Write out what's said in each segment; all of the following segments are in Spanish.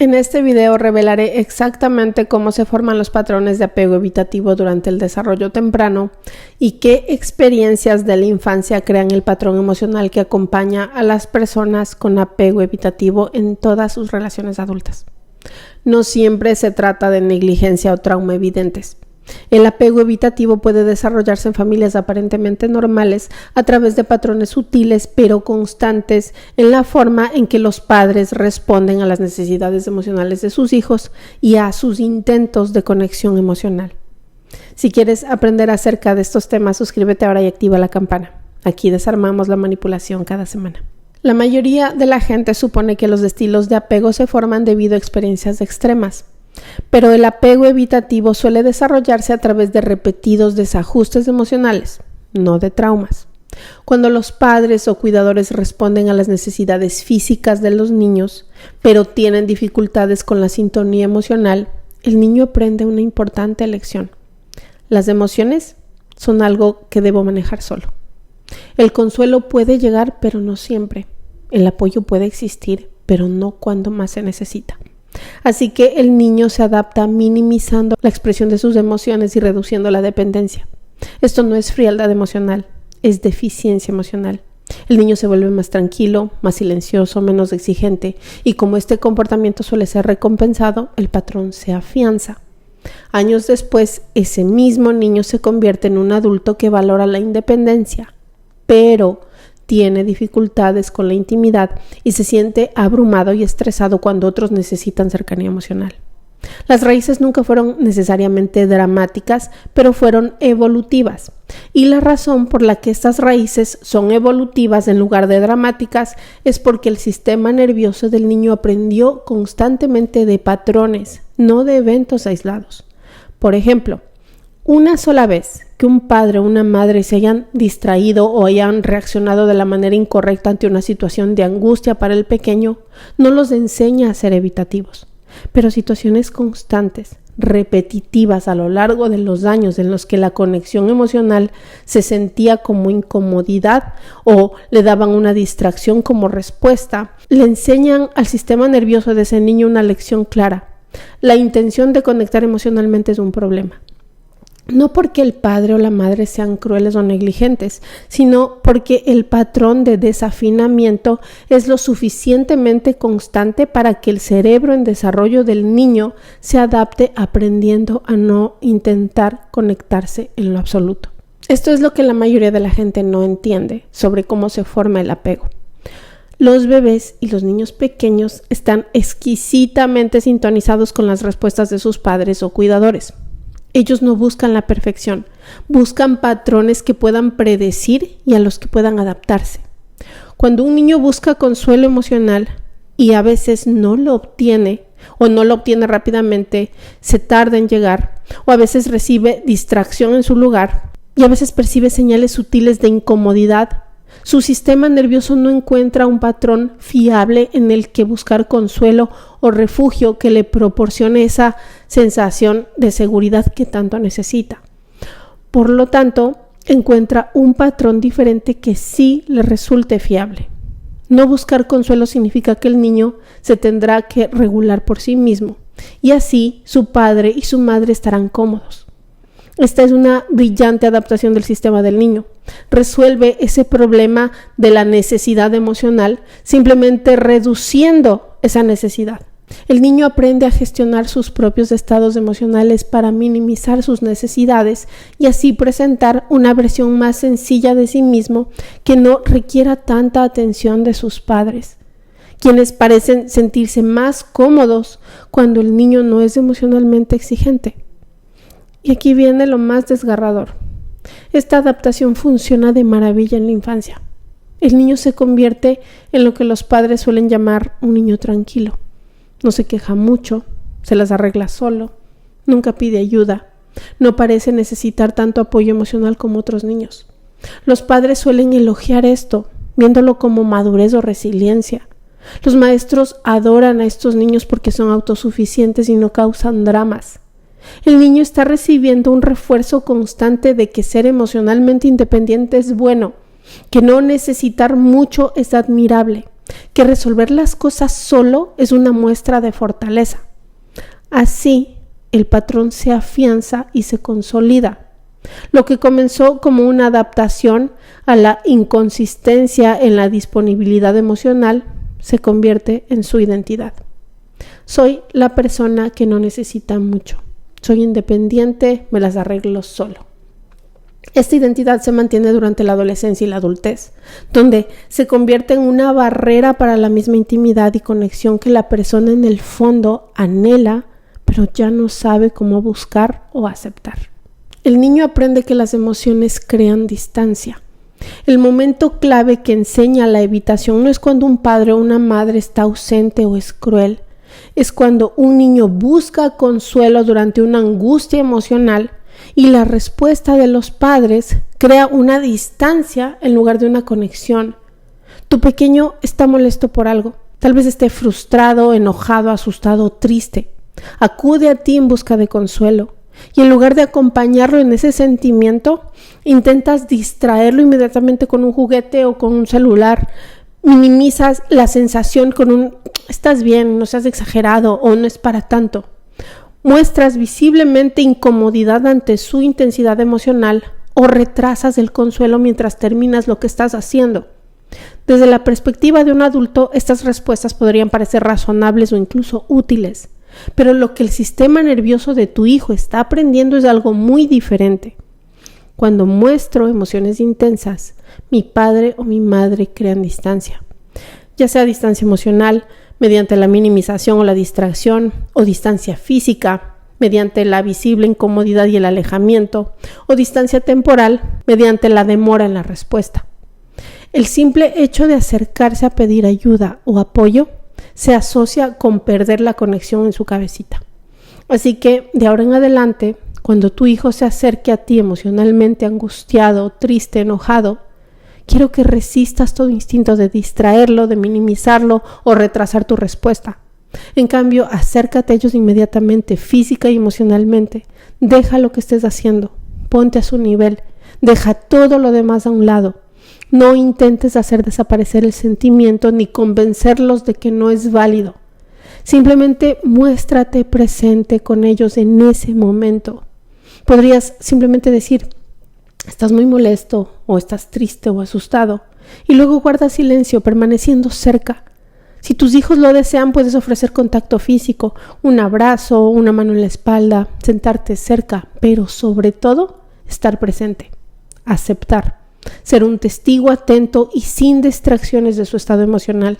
En este video revelaré exactamente cómo se forman los patrones de apego evitativo durante el desarrollo temprano y qué experiencias de la infancia crean el patrón emocional que acompaña a las personas con apego evitativo en todas sus relaciones adultas. No siempre se trata de negligencia o trauma evidentes. El apego evitativo puede desarrollarse en familias aparentemente normales a través de patrones sutiles pero constantes en la forma en que los padres responden a las necesidades emocionales de sus hijos y a sus intentos de conexión emocional. Si quieres aprender acerca de estos temas, suscríbete ahora y activa la campana. Aquí desarmamos la manipulación cada semana. La mayoría de la gente supone que los estilos de apego se forman debido a experiencias extremas. Pero el apego evitativo suele desarrollarse a través de repetidos desajustes emocionales, no de traumas. Cuando los padres o cuidadores responden a las necesidades físicas de los niños, pero tienen dificultades con la sintonía emocional, el niño aprende una importante lección. Las emociones son algo que debo manejar solo. El consuelo puede llegar, pero no siempre. El apoyo puede existir, pero no cuando más se necesita. Así que el niño se adapta minimizando la expresión de sus emociones y reduciendo la dependencia. Esto no es frialdad emocional, es deficiencia emocional. El niño se vuelve más tranquilo, más silencioso, menos exigente, y como este comportamiento suele ser recompensado, el patrón se afianza. Años después, ese mismo niño se convierte en un adulto que valora la independencia, pero tiene dificultades con la intimidad y se siente abrumado y estresado cuando otros necesitan cercanía emocional. Las raíces nunca fueron necesariamente dramáticas, pero fueron evolutivas. Y la razón por la que estas raíces son evolutivas en lugar de dramáticas es porque el sistema nervioso del niño aprendió constantemente de patrones, no de eventos aislados. Por ejemplo, una sola vez que un padre o una madre se hayan distraído o hayan reaccionado de la manera incorrecta ante una situación de angustia para el pequeño, no los enseña a ser evitativos. Pero situaciones constantes, repetitivas a lo largo de los años en los que la conexión emocional se sentía como incomodidad o le daban una distracción como respuesta, le enseñan al sistema nervioso de ese niño una lección clara. La intención de conectar emocionalmente es un problema. No porque el padre o la madre sean crueles o negligentes, sino porque el patrón de desafinamiento es lo suficientemente constante para que el cerebro en desarrollo del niño se adapte aprendiendo a no intentar conectarse en lo absoluto. Esto es lo que la mayoría de la gente no entiende sobre cómo se forma el apego. Los bebés y los niños pequeños están exquisitamente sintonizados con las respuestas de sus padres o cuidadores. Ellos no buscan la perfección, buscan patrones que puedan predecir y a los que puedan adaptarse. Cuando un niño busca consuelo emocional y a veces no lo obtiene o no lo obtiene rápidamente, se tarda en llegar o a veces recibe distracción en su lugar y a veces percibe señales sutiles de incomodidad, su sistema nervioso no encuentra un patrón fiable en el que buscar consuelo o refugio que le proporcione esa sensación de seguridad que tanto necesita. Por lo tanto, encuentra un patrón diferente que sí le resulte fiable. No buscar consuelo significa que el niño se tendrá que regular por sí mismo y así su padre y su madre estarán cómodos. Esta es una brillante adaptación del sistema del niño. Resuelve ese problema de la necesidad emocional simplemente reduciendo esa necesidad. El niño aprende a gestionar sus propios estados emocionales para minimizar sus necesidades y así presentar una versión más sencilla de sí mismo que no requiera tanta atención de sus padres, quienes parecen sentirse más cómodos cuando el niño no es emocionalmente exigente. Y aquí viene lo más desgarrador. Esta adaptación funciona de maravilla en la infancia. El niño se convierte en lo que los padres suelen llamar un niño tranquilo. No se queja mucho, se las arregla solo, nunca pide ayuda, no parece necesitar tanto apoyo emocional como otros niños. Los padres suelen elogiar esto, viéndolo como madurez o resiliencia. Los maestros adoran a estos niños porque son autosuficientes y no causan dramas. El niño está recibiendo un refuerzo constante de que ser emocionalmente independiente es bueno, que no necesitar mucho es admirable, que resolver las cosas solo es una muestra de fortaleza. Así, el patrón se afianza y se consolida. Lo que comenzó como una adaptación a la inconsistencia en la disponibilidad emocional se convierte en su identidad. Soy la persona que no necesita mucho. Soy independiente, me las arreglo solo. Esta identidad se mantiene durante la adolescencia y la adultez, donde se convierte en una barrera para la misma intimidad y conexión que la persona en el fondo anhela, pero ya no sabe cómo buscar o aceptar. El niño aprende que las emociones crean distancia. El momento clave que enseña la evitación no es cuando un padre o una madre está ausente o es cruel, es cuando un niño busca consuelo durante una angustia emocional y la respuesta de los padres crea una distancia en lugar de una conexión. Tu pequeño está molesto por algo, tal vez esté frustrado, enojado, asustado o triste. Acude a ti en busca de consuelo y en lugar de acompañarlo en ese sentimiento, intentas distraerlo inmediatamente con un juguete o con un celular. Minimizas la sensación con un «estás bien, no seas exagerado» o «no es para tanto». Muestras visiblemente incomodidad ante su intensidad emocional o retrasas el consuelo mientras terminas lo que estás haciendo. Desde la perspectiva de un adulto, estas respuestas podrían parecer razonables o incluso útiles, pero lo que el sistema nervioso de tu hijo está aprendiendo es algo muy diferente. Cuando muestro emociones intensas, mi padre o mi madre crean distancia, ya sea distancia emocional, mediante la minimización o la distracción, o distancia física, mediante la visible incomodidad y el alejamiento, o distancia temporal, mediante la demora en la respuesta. El simple hecho de acercarse a pedir ayuda o apoyo se asocia con perder la conexión en su cabecita. Así que, de ahora en adelante, cuando tu hijo se acerque a ti emocionalmente angustiado, triste, enojado, quiero que resistas todo instinto de distraerlo, de minimizarlo o retrasar tu respuesta. En cambio, acércate a ellos inmediatamente, física y emocionalmente. Deja lo que estés haciendo, ponte a su nivel, deja todo lo demás a un lado. No intentes hacer desaparecer el sentimiento ni convencerlos de que no es válido. Simplemente muéstrate presente con ellos en ese momento. Podrías simplemente decir: estás muy molesto, o estás triste o asustado, y luego guarda silencio, permaneciendo cerca. Si tus hijos lo desean, puedes ofrecer contacto físico, un abrazo, una mano en la espalda, sentarte cerca, pero sobre todo, estar presente, aceptar, ser un testigo atento y sin distracciones de su estado emocional.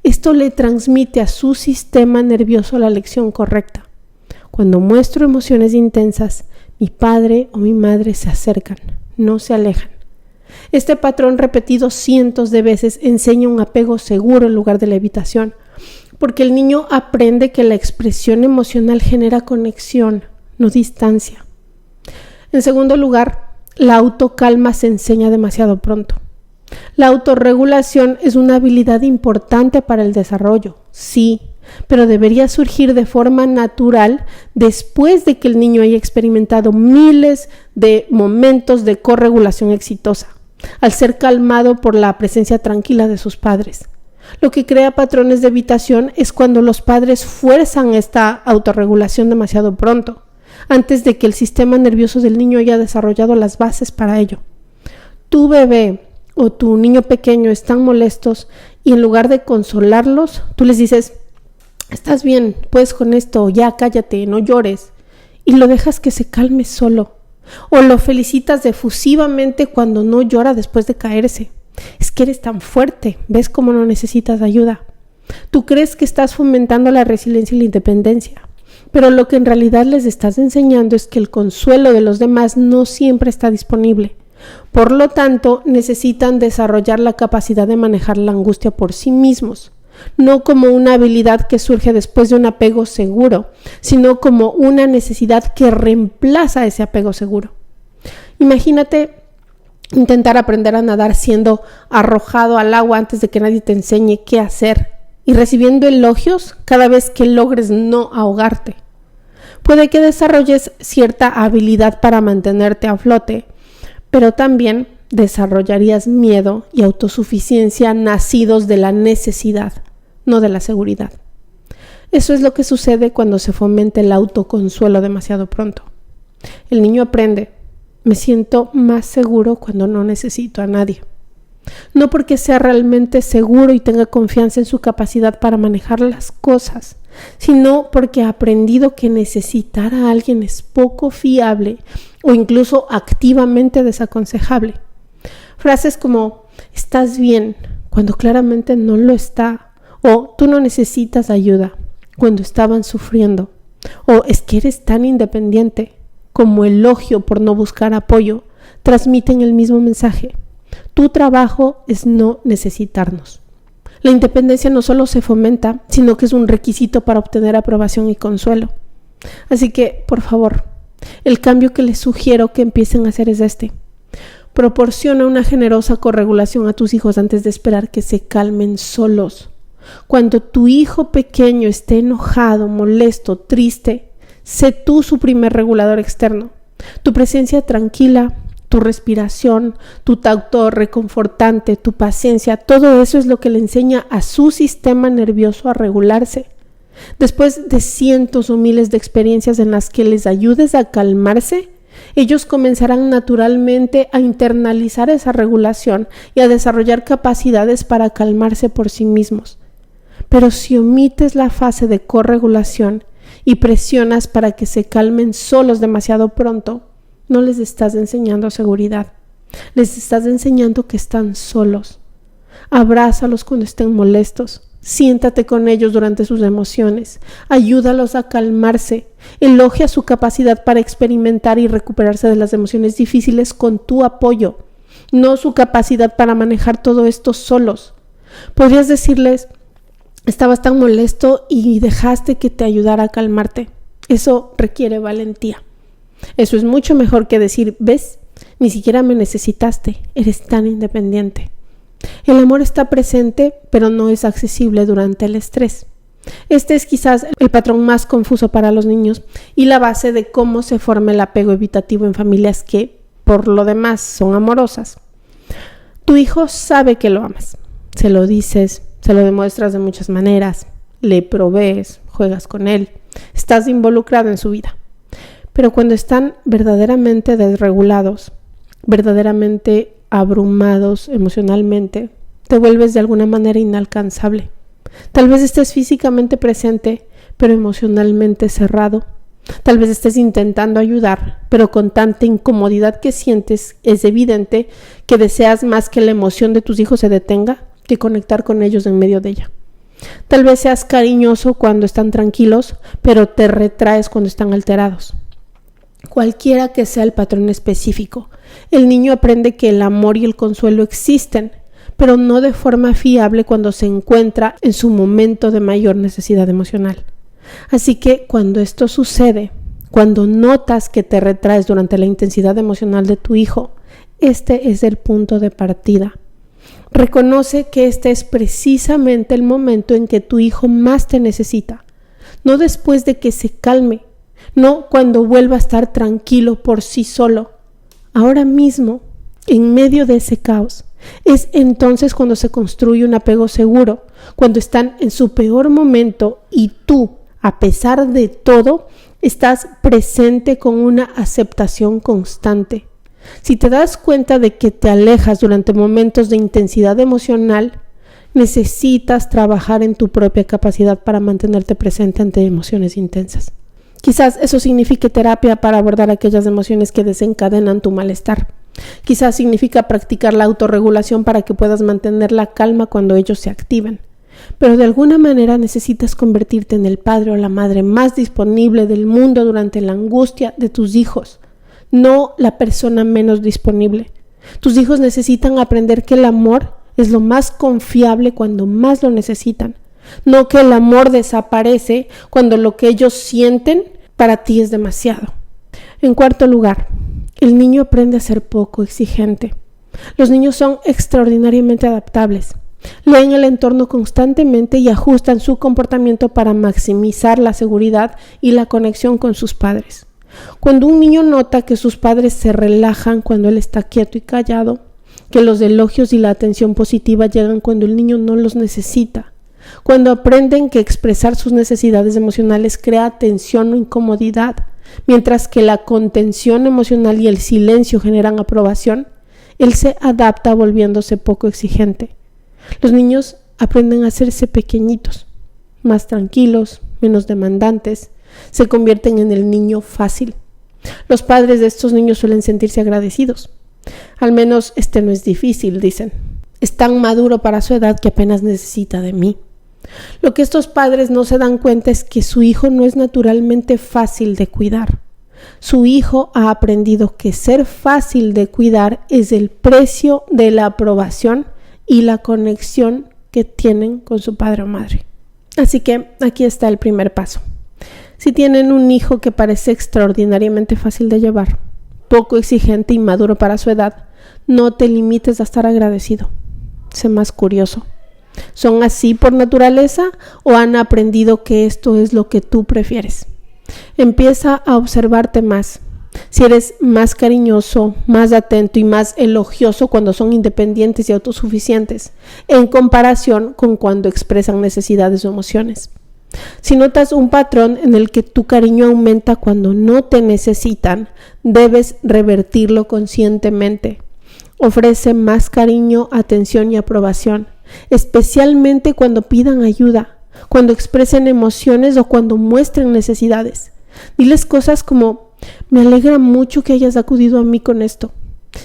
Esto le transmite a su sistema nervioso la lección correcta. Cuando muestro emociones intensas, mi padre o mi madre se acercan, no se alejan. Este patrón repetido cientos de veces enseña un apego seguro en lugar de la evitación, porque el niño aprende que la expresión emocional genera conexión, no distancia. En segundo lugar, la autocalma se enseña demasiado pronto. La autorregulación es una habilidad importante para el desarrollo, sí, pero debería surgir de forma natural después de que el niño haya experimentado miles de momentos de corregulación exitosa, al ser calmado por la presencia tranquila de sus padres. Lo que crea patrones de evitación es cuando los padres fuerzan esta autorregulación demasiado pronto, antes de que el sistema nervioso del niño haya desarrollado las bases para ello. Tu bebé o tu niño pequeño están molestos y en lugar de consolarlos, tú les dices: estás bien, puedes con esto, ya cállate, no llores, y lo dejas que se calme solo. O lo felicitas efusivamente cuando no llora después de caerse. Es que eres tan fuerte, ves cómo no necesitas ayuda. Tú crees que estás fomentando la resiliencia y la independencia, pero lo que en realidad les estás enseñando es que el consuelo de los demás no siempre está disponible. Por lo tanto, necesitan desarrollar la capacidad de manejar la angustia por sí mismos, no como una habilidad que surge después de un apego seguro, sino como una necesidad que reemplaza ese apego seguro. Imagínate intentar aprender a nadar siendo arrojado al agua antes de que nadie te enseñe qué hacer y recibiendo elogios cada vez que logres no ahogarte. Puede que desarrolles cierta habilidad para mantenerte a flote, pero también desarrollarías miedo y autosuficiencia nacidos de la necesidad, no de la seguridad. Eso es lo que sucede cuando se fomenta el autoconsuelo demasiado pronto. El niño aprende: me siento más seguro cuando no necesito a nadie. No porque sea realmente seguro y tenga confianza en su capacidad para manejar las cosas, sino porque ha aprendido que necesitar a alguien es poco fiable o incluso activamente desaconsejable. Frases como "estás bien" cuando claramente no lo está, o "tú no necesitas ayuda" cuando estaban sufriendo, o "es que eres tan independiente" como elogio por no buscar apoyo, transmiten el mismo mensaje: tu trabajo es no necesitarnos. La independencia no solo se fomenta, sino que es un requisito para obtener aprobación y consuelo. Así que, por favor, el cambio que les sugiero que empiecen a hacer es este: proporciona una generosa corregulación a tus hijos antes de esperar que se calmen solos. Cuando tu hijo pequeño esté enojado, molesto, triste, sé tú su primer regulador externo. Tu presencia tranquila, tu respiración, tu tacto reconfortante, tu paciencia, todo eso es lo que le enseña a su sistema nervioso a regularse. Después de cientos o miles de experiencias en las que les ayudes a calmarse, ellos comenzarán naturalmente a internalizar esa regulación y a desarrollar capacidades para calmarse por sí mismos. Pero si omites la fase de corregulación y presionas para que se calmen solos demasiado pronto, no les estás enseñando seguridad. Les estás enseñando que están solos. Abrázalos cuando estén molestos. Siéntate con ellos durante sus emociones. Ayúdalos a calmarse. Elogia su capacidad para experimentar y recuperarse de las emociones difíciles con tu apoyo, no su capacidad para manejar todo esto solos. Podrías decirles: estabas tan molesto y dejaste que te ayudara a calmarte. Eso requiere valentía. Eso es mucho mejor que decir: ¿ves? Ni siquiera me necesitaste, eres tan independiente. El amor está presente, pero no es accesible durante el estrés. Este es quizás el patrón más confuso para los niños y la base de cómo se forma el apego evitativo en familias que, por lo demás, son amorosas. Tu hijo sabe que lo amas. Se lo dices, se lo demuestras de muchas maneras, le provees, juegas con él, estás involucrado en su vida. Pero cuando están verdaderamente desregulados, verdaderamente abrumados emocionalmente, te vuelves de alguna manera inalcanzable. Tal vez estés físicamente presente, pero emocionalmente cerrado. Tal vez estés intentando ayudar, pero con tanta incomodidad que sientes, es evidente que deseas más que la emoción de tus hijos se detenga que conectar con ellos en medio de ella. Tal vez seas cariñoso cuando están tranquilos, pero te retraes cuando están alterados. Cualquiera que sea el patrón específico, el niño aprende que el amor y el consuelo existen, pero no de forma fiable cuando se encuentra en su momento de mayor necesidad emocional. Así que cuando esto sucede, cuando notas que te retraes durante la intensidad emocional de tu hijo, este es el punto de partida. Reconoce que este es precisamente el momento en que tu hijo más te necesita, no después de que se calme, no cuando vuelva a estar tranquilo por sí solo. Ahora mismo, en medio de ese caos, es entonces cuando se construye un apego seguro, cuando están en su peor momento y tú, a pesar de todo, estás presente con una aceptación constante. Si te das cuenta de que te alejas durante momentos de intensidad emocional, necesitas trabajar en tu propia capacidad para mantenerte presente ante emociones intensas. Quizás eso signifique terapia para abordar aquellas emociones que desencadenan tu malestar. Quizás significa practicar la autorregulación para que puedas mantener la calma cuando ellos se activen. Pero de alguna manera necesitas convertirte en el padre o la madre más disponible del mundo durante la angustia de tus hijos, no la persona menos disponible. Tus hijos necesitan aprender que el amor es lo más confiable cuando más lo necesitan, no que el amor desaparece cuando lo que ellos sienten para ti es demasiado. En cuarto lugar, el niño aprende a ser poco exigente. Los niños son extraordinariamente adaptables. Leen el entorno constantemente y ajustan su comportamiento para maximizar la seguridad y la conexión con sus padres. Cuando un niño nota que sus padres se relajan cuando él está quieto y callado, que los elogios y la atención positiva llegan cuando el niño no los necesita, cuando aprenden que expresar sus necesidades emocionales crea tensión o incomodidad, mientras que la contención emocional y el silencio generan aprobación, él se adapta volviéndose poco exigente. Los niños aprenden a hacerse pequeñitos, más tranquilos, menos demandantes, se convierten en el niño fácil. Los padres de estos niños suelen sentirse agradecidos. Al menos este no es difícil, dicen. Es tan maduro para su edad que apenas necesita de mí. Lo que estos padres no se dan cuenta es que su hijo no es naturalmente fácil de cuidar. Su hijo ha aprendido que ser fácil de cuidar es el precio de la aprobación y la conexión que tienen con su padre o madre. Así que aquí está el primer paso. Si tienen un hijo que parece extraordinariamente fácil de llevar, poco exigente y maduro para su edad, no te limites a estar agradecido. Sé más curioso. ¿Son así por naturaleza o han aprendido que esto es lo que tú prefieres? Empieza a observarte más. Si eres más cariñoso, más atento y más elogioso cuando son independientes y autosuficientes, en comparación con cuando expresan necesidades o emociones. Si notas un patrón en el que tu cariño aumenta cuando no te necesitan, debes revertirlo conscientemente. Ofrece más cariño, atención y aprobación, especialmente cuando pidan ayuda, cuando expresen emociones o cuando muestren necesidades. Diles cosas como: me alegra mucho que hayas acudido a mí con esto.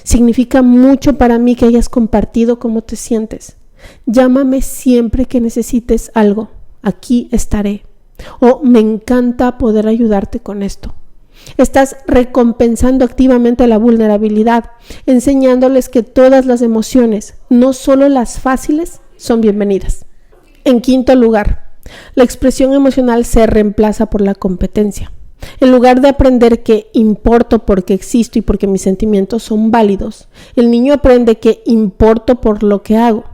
Significa mucho para mí que hayas compartido cómo te sientes. Llámame siempre que necesites algo. Aquí estaré. O me encanta poder ayudarte con esto. Estás recompensando activamente la vulnerabilidad, enseñándoles que todas las emociones, no solo las fáciles, son bienvenidas. En quinto lugar, la expresión emocional se reemplaza por la competencia. En lugar de aprender que importo porque existo y porque mis sentimientos son válidos, el niño aprende que importo por lo que hago.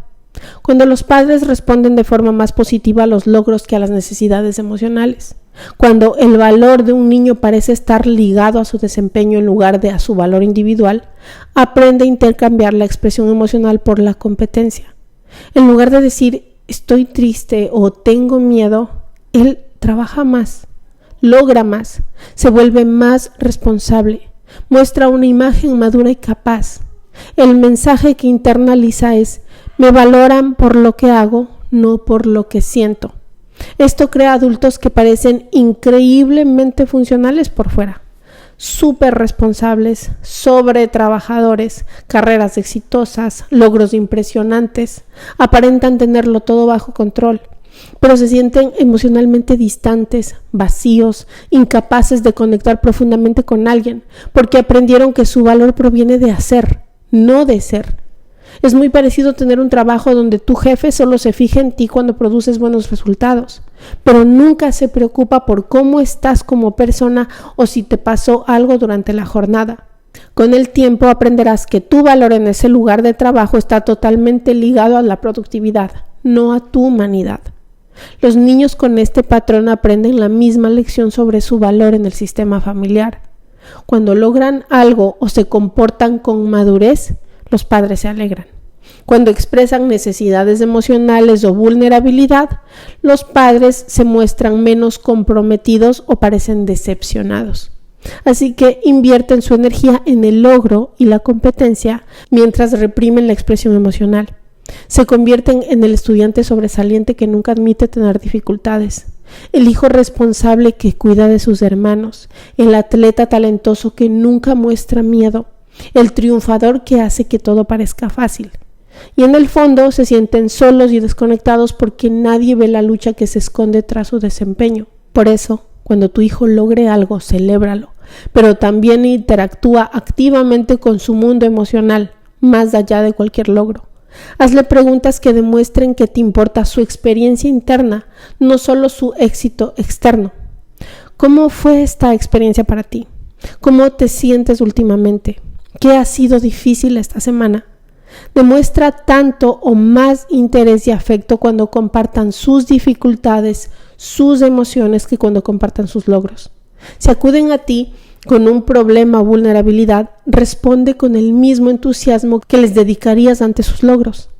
Cuando los padres responden de forma más positiva a los logros que a las necesidades emocionales, cuando el valor de un niño parece estar ligado a su desempeño en lugar de a su valor individual, aprende a intercambiar la expresión emocional por la competencia. En lugar de decir estoy triste o tengo miedo, él trabaja más, logra más, se vuelve más responsable, muestra una imagen madura y capaz. El mensaje que internaliza es: me valoran por lo que hago, no por lo que siento. Esto crea adultos que parecen increíblemente funcionales por fuera, súper responsables, sobretrabajadores, carreras exitosas, logros impresionantes, aparentan tenerlo todo bajo control, pero se sienten emocionalmente distantes, vacíos, incapaces de conectar profundamente con alguien, porque aprendieron que su valor proviene de hacer, no de ser. Es muy parecido tener un trabajo donde tu jefe solo se fija en ti cuando produces buenos resultados, pero nunca se preocupa por cómo estás como persona o si te pasó algo durante la jornada. Con el tiempo aprenderás que tu valor en ese lugar de trabajo está totalmente ligado a la productividad, no a tu humanidad. Los niños con este patrón aprenden la misma lección sobre su valor en el sistema familiar. Cuando logran algo o se comportan con madurez, los padres se alegran. Cuando expresan necesidades emocionales o vulnerabilidad, los padres se muestran menos comprometidos o parecen decepcionados. Así que invierten su energía en el logro y la competencia mientras reprimen la expresión emocional. Se convierten en el estudiante sobresaliente que nunca admite tener dificultades, el hijo responsable que cuida de sus hermanos, el atleta talentoso que nunca muestra miedo, el triunfador que hace que todo parezca fácil. Y en el fondo se sienten solos y desconectados porque nadie ve la lucha que se esconde tras su desempeño. Por eso, cuando tu hijo logre algo, celébralo, pero también interactúa activamente con su mundo emocional, más allá de cualquier logro. Hazle preguntas que demuestren que te importa su experiencia interna, no solo su éxito externo. ¿Cómo fue esta experiencia para ti? ¿Cómo te sientes últimamente? ¿Qué ha sido difícil esta semana? Demuestra tanto o más interés y afecto cuando compartan sus dificultades, sus emociones, que cuando compartan sus logros. Si acuden a ti, con un problema o vulnerabilidad, responde con el mismo entusiasmo que les dedicarías ante sus logros.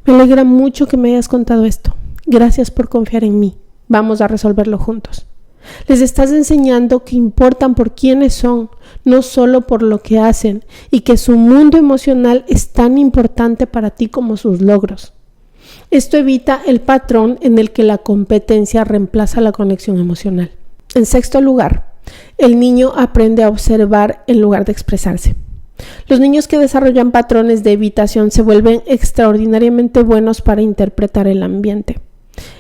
Me alegra mucho que me hayas contado esto. Gracias por confiar en mí. Vamos a resolverlo juntos. Les estás enseñando que importan por quiénes son, no solo por lo que hacen, y que su mundo emocional es tan importante para ti como sus logros. Esto evita el patrón en el que la competencia reemplaza la conexión emocional. En sexto lugar, el niño aprende a observar en lugar de expresarse. Los niños que desarrollan patrones de evitación se vuelven extraordinariamente buenos para interpretar el ambiente.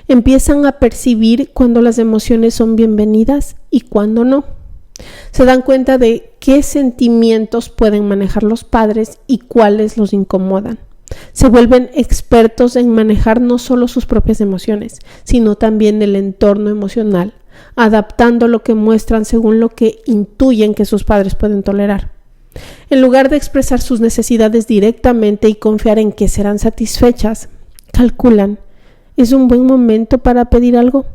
Empiezan a percibir cuando las emociones son bienvenidas y cuando no. Se dan cuenta de qué sentimientos pueden manejar los padres y cuáles los incomodan. Se vuelven expertos en manejar no solo sus propias emociones, sino también el entorno emocional, adaptando lo que muestran según lo que intuyen que sus padres pueden tolerar. En lugar de expresar sus necesidades directamente y confiar en que serán satisfechas, calculan: ¿es un buen momento para pedir algo?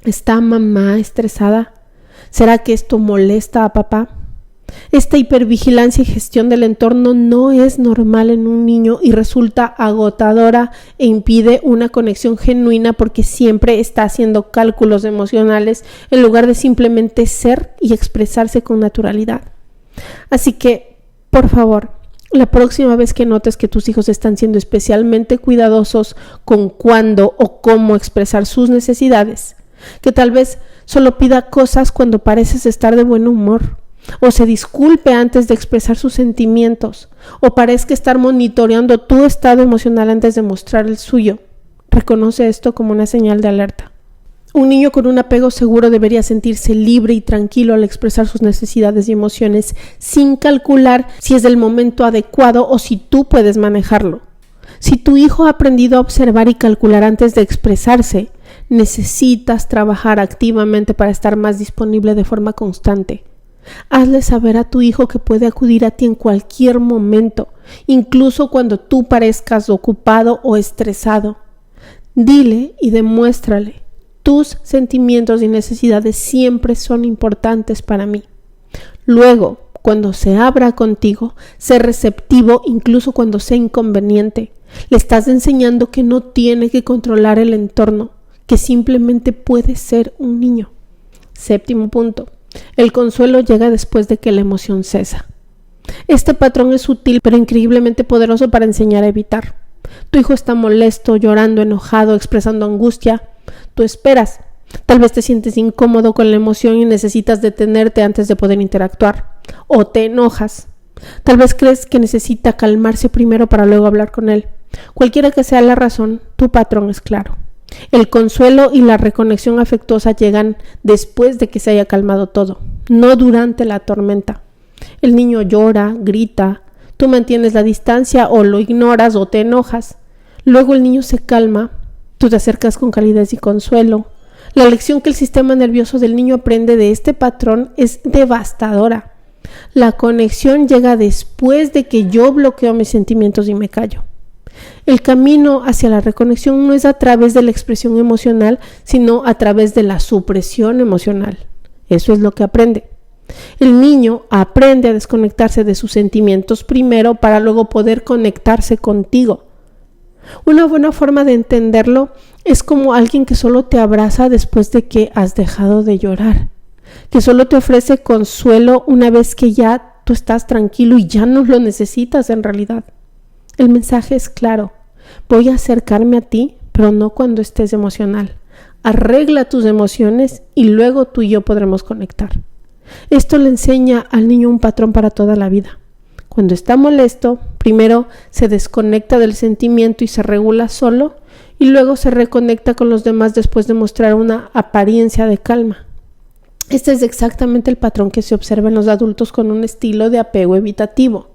¿Está mamá estresada? ¿Será que esto molesta a papá? Esta hipervigilancia y gestión del entorno no es normal en un niño y resulta agotadora e impide una conexión genuina porque siempre está haciendo cálculos emocionales en lugar de simplemente ser y expresarse con naturalidad. Así que, por favor, la próxima vez que notes que tus hijos están siendo especialmente cuidadosos con cuándo o cómo expresar sus necesidades, que tal vez solo pida cosas cuando pareces estar de buen humor, o se disculpe antes de expresar sus sentimientos, o parezca estar monitoreando tu estado emocional antes de mostrar el suyo, reconoce esto como una señal de alerta. Un niño con un apego seguro debería sentirse libre y tranquilo al expresar sus necesidades y emociones sin calcular si es el momento adecuado o si tú puedes manejarlo. Si tu hijo ha aprendido a observar y calcular antes de expresarse, necesitas trabajar activamente para estar más disponible de forma constante. Hazle saber a tu hijo que puede acudir a ti en cualquier momento, incluso cuando tú parezcas ocupado o estresado. Dile y demuéstrale: tus sentimientos y necesidades siempre son importantes para mí. Luego, cuando se abra contigo, sé receptivo incluso cuando sea inconveniente. Le estás enseñando que no tiene que controlar el entorno, que simplemente puede ser un niño. Séptimo punto. El consuelo llega después de que la emoción cesa. Este patrón es sutil pero increíblemente poderoso para enseñar a evitar. Tu hijo está molesto, llorando, enojado, expresando angustia. Tú esperas. Tal vez te sientes incómodo con la emoción y necesitas detenerte antes de poder interactuar. O te enojas. Tal vez crees que necesita calmarse primero para luego hablar con él. Cualquiera que sea la razón, tu patrón es claro. El consuelo y la reconexión afectuosa llegan después de que se haya calmado todo, no durante la tormenta. El niño llora, grita, tú mantienes la distancia o lo ignoras o te enojas. Luego el niño se calma, tú te acercas con calidez y consuelo. La lección que el sistema nervioso del niño aprende de este patrón es devastadora. La conexión llega después de que yo bloqueo mis sentimientos y me callo. El camino hacia la reconexión no es a través de la expresión emocional, sino a través de la supresión emocional. Eso es lo que aprende. El niño aprende a desconectarse de sus sentimientos primero para luego poder conectarse contigo. Una buena forma de entenderlo es como alguien que solo te abraza después de que has dejado de llorar, que solo te ofrece consuelo una vez que ya tú estás tranquilo y ya no lo necesitas en realidad. El mensaje es claro: voy a acercarme a ti, pero no cuando estés emocional. Arregla tus emociones y luego tú y yo podremos conectar. Esto le enseña al niño un patrón para toda la vida. Cuando está molesto, primero se desconecta del sentimiento y se regula solo, y luego se reconecta con los demás después de mostrar una apariencia de calma. Este es exactamente el patrón que se observa en los adultos con un estilo de apego evitativo.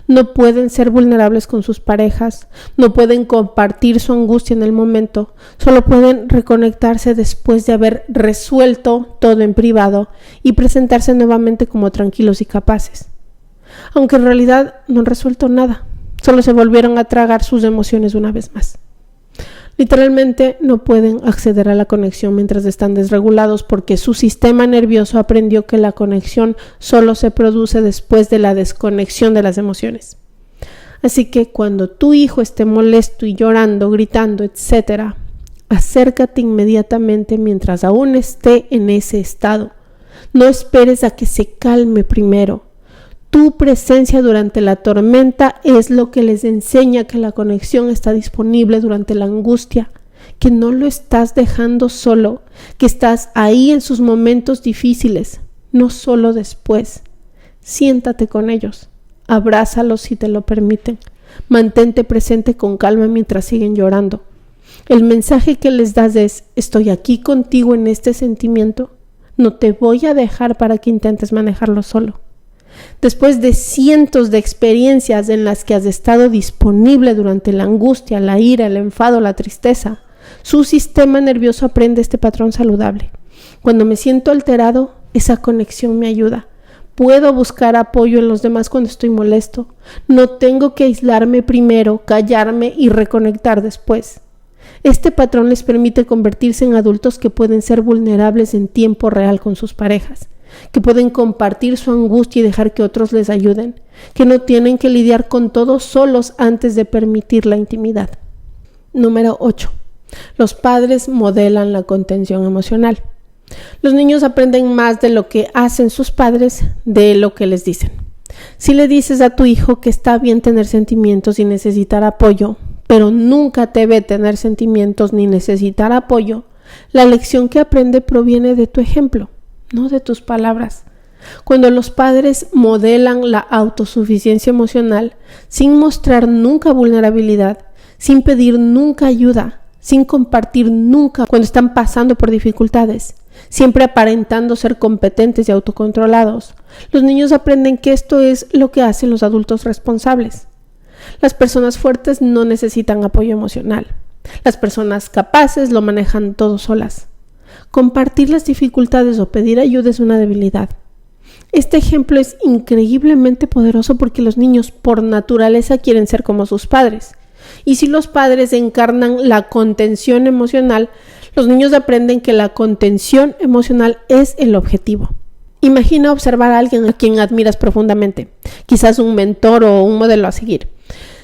No pueden ser vulnerables con sus parejas, no pueden compartir su angustia en el momento, solo pueden reconectarse después de haber resuelto todo en privado y presentarse nuevamente como tranquilos y capaces. Aunque en realidad no han resuelto nada, solo se volvieron a tragar sus emociones una vez más. Literalmente no pueden acceder a la conexión mientras están desregulados porque su sistema nervioso aprendió que la conexión solo se produce después de la desconexión de las emociones. Así que cuando tu hijo esté molesto y llorando, gritando, etc., acércate inmediatamente mientras aún esté en ese estado. No esperes a que se calme primero. Tu presencia durante la tormenta es lo que les enseña que la conexión está disponible durante la angustia, que no lo estás dejando solo, que estás ahí en sus momentos difíciles, no solo después. Siéntate con ellos, abrázalos si te lo permiten, mantente presente con calma mientras siguen llorando. El mensaje que les das es: estoy aquí contigo en este sentimiento, no te voy a dejar para que intentes manejarlo solo. Después de cientos de experiencias en las que has estado disponible durante la angustia, la ira, el enfado, la tristeza, su sistema nervioso aprende este patrón saludable. Cuando me siento alterado, esa conexión me ayuda. Puedo buscar apoyo en los demás cuando estoy molesto. No tengo que aislarme primero, callarme y reconectar después. Este patrón les permite convertirse en adultos que pueden ser vulnerables en tiempo real con sus parejas, que pueden compartir su angustia y dejar que otros les ayuden, que no tienen que lidiar con todo solos antes de permitir la intimidad. Número 8. Los padres modelan la contención emocional. Los niños aprenden más de lo que hacen sus padres de lo que les dicen. Si le dices a tu hijo que está bien tener sentimientos y necesitar apoyo, pero nunca te ve tener sentimientos ni necesitar apoyo, la lección que aprende proviene de tu ejemplo, no de tus palabras. Cuando los padres modelan la autosuficiencia emocional, sin mostrar nunca vulnerabilidad, sin pedir nunca ayuda, sin compartir nunca cuando están pasando por dificultades, siempre aparentando ser competentes y autocontrolados, los niños aprenden que esto es lo que hacen los adultos responsables. Las personas fuertes no necesitan apoyo emocional. Las personas capaces lo manejan todo solas. Compartir las dificultades o pedir ayuda es una debilidad. Este ejemplo es increíblemente poderoso porque los niños por naturaleza quieren ser como sus padres. Y si los padres encarnan la contención emocional, los niños aprenden que la contención emocional es el objetivo. Imagina observar a alguien a quien admiras profundamente, quizás un mentor o un modelo a seguir.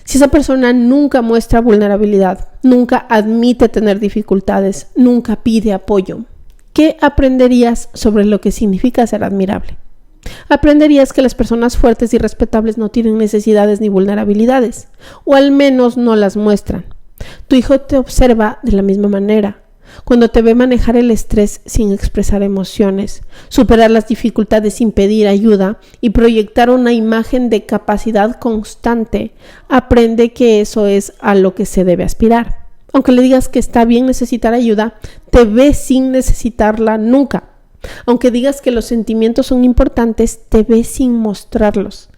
Si esa persona nunca muestra vulnerabilidad, nunca admite tener dificultades, nunca pide apoyo, ¿qué aprenderías sobre lo que significa ser admirable? Aprenderías que las personas fuertes y respetables no tienen necesidades ni vulnerabilidades, o al menos no las muestran. Tu hijo te observa de la misma manera. Cuando te ve manejar el estrés sin expresar emociones, superar las dificultades sin pedir ayuda y proyectar una imagen de capacidad constante, aprende que eso es a lo que se debe aspirar. Aunque le digas que está bien necesitar ayuda, te ve sin necesitarla nunca. Aunque digas que los sentimientos son importantes, te ve sin mostrarlos.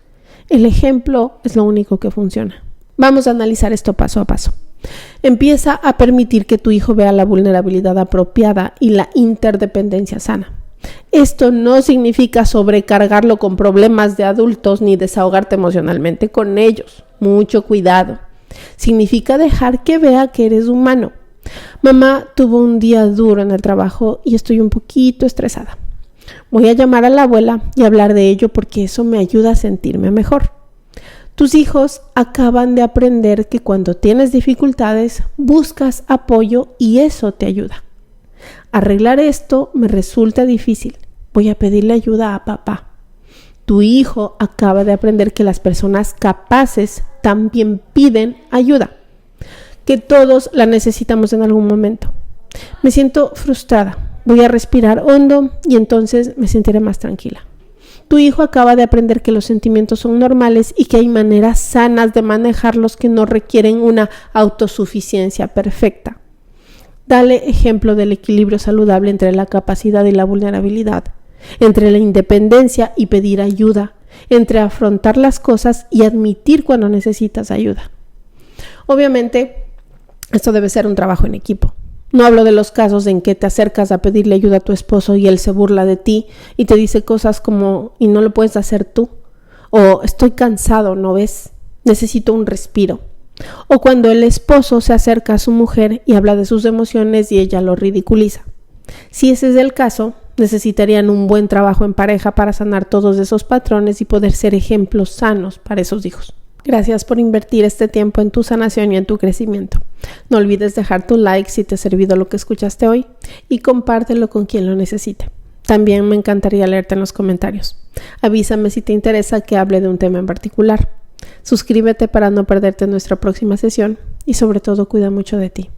El ejemplo es lo único que funciona. Vamos a analizar esto paso a paso. Empieza a permitir que tu hijo vea la vulnerabilidad apropiada y la interdependencia sana. Esto no significa sobrecargarlo con problemas de adultos ni desahogarte emocionalmente con ellos. Mucho cuidado. Significa dejar que vea que eres humano. Mamá tuvo un día duro en el trabajo y estoy un poquito estresada. Voy a llamar a la abuela y hablar de ello porque eso me ayuda a sentirme mejor. Tus hijos acaban de aprender que cuando tienes dificultades, buscas apoyo y eso te ayuda. Arreglar esto me resulta difícil. Voy a pedirle ayuda a papá. Tu hijo acaba de aprender que las personas capaces también piden ayuda, que todos la necesitamos en algún momento. Me siento frustrada. Voy a respirar hondo y entonces me sentiré más tranquila. Tu hijo acaba de aprender que los sentimientos son normales y que hay maneras sanas de manejarlos que no requieren una autosuficiencia perfecta. Dale ejemplo del equilibrio saludable entre la capacidad y la vulnerabilidad, entre la independencia y pedir ayuda, entre afrontar las cosas y admitir cuando necesitas ayuda. Obviamente, esto debe ser un trabajo en equipo. No hablo de los casos en que te acercas a pedirle ayuda a tu esposo y él se burla de ti y te dice cosas como «¿y no lo puedes hacer tú?» o «estoy cansado, ¿no ves? Necesito un respiro». O cuando el esposo se acerca a su mujer y habla de sus emociones y ella lo ridiculiza. Si ese es el caso, necesitarían un buen trabajo en pareja para sanar todos esos patrones y poder ser ejemplos sanos para esos hijos. Gracias por invertir este tiempo en tu sanación y en tu crecimiento. No olvides dejar tu like si te ha servido lo que escuchaste hoy y compártelo con quien lo necesite. También me encantaría leerte en los comentarios. Avísame si te interesa que hable de un tema en particular. Suscríbete para no perderte nuestra próxima sesión y sobre todo cuida mucho de ti.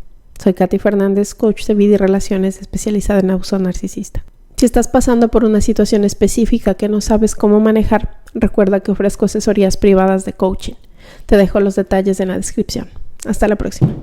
Soy Katy Fernández, coach de vida y relaciones especializada en abuso narcisista. Si estás pasando por una situación específica que no sabes cómo manejar, recuerda que ofrezco asesorías privadas de coaching. Te dejo los detalles en la descripción. Hasta la próxima.